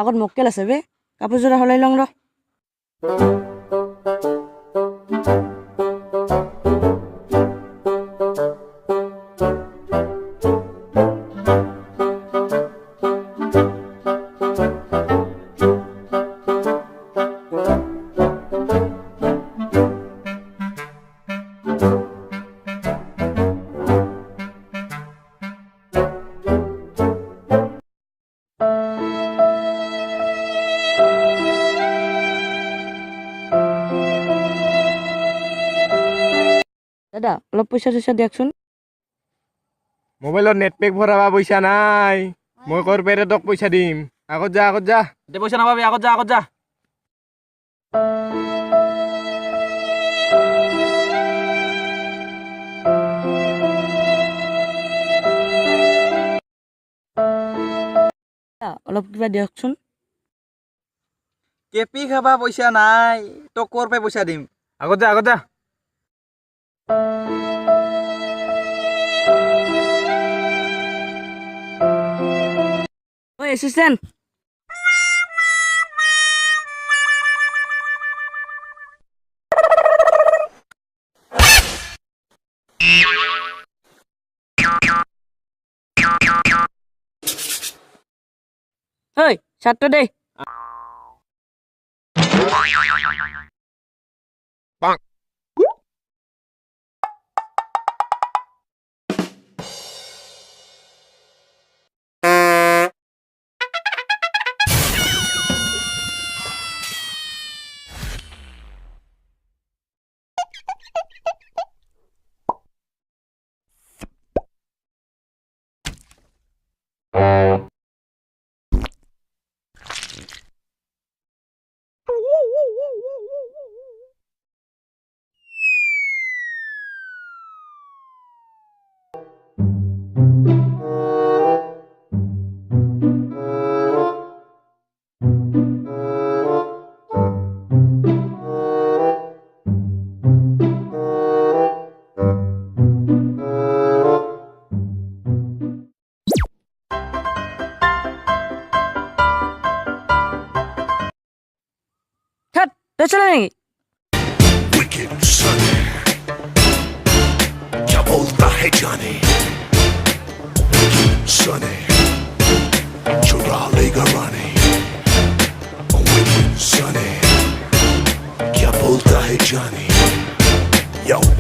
আগত মক্কেল আছে বে কাপোৰযোৰা সলাই লওঁ ৰ দাদা অলপ পইচা চইচা দিয়কচোন মোবাইলত নেট পেক ভৰাবা পইচা নাই মই কৰ পেৰে তোক পইচা দিম আগত যা এতিয়া পইচা নাপাবি আগত যা দাদা, অলপ কিবা দিয়কচোন কেপি খাবা পইচা নাই তোক ক'ৰ পৰাই পইচা দিম আগত যা ঐ এছিষ্টেণ্ট ঐ ছাত্ৰ দেই থাট তই চলে নেকি Wicked Sonny, क्या बोलता है जाने Wicked Sonny, चुरा लेगा रानी Wicked Sonny, क्या बोलता है जाने Yo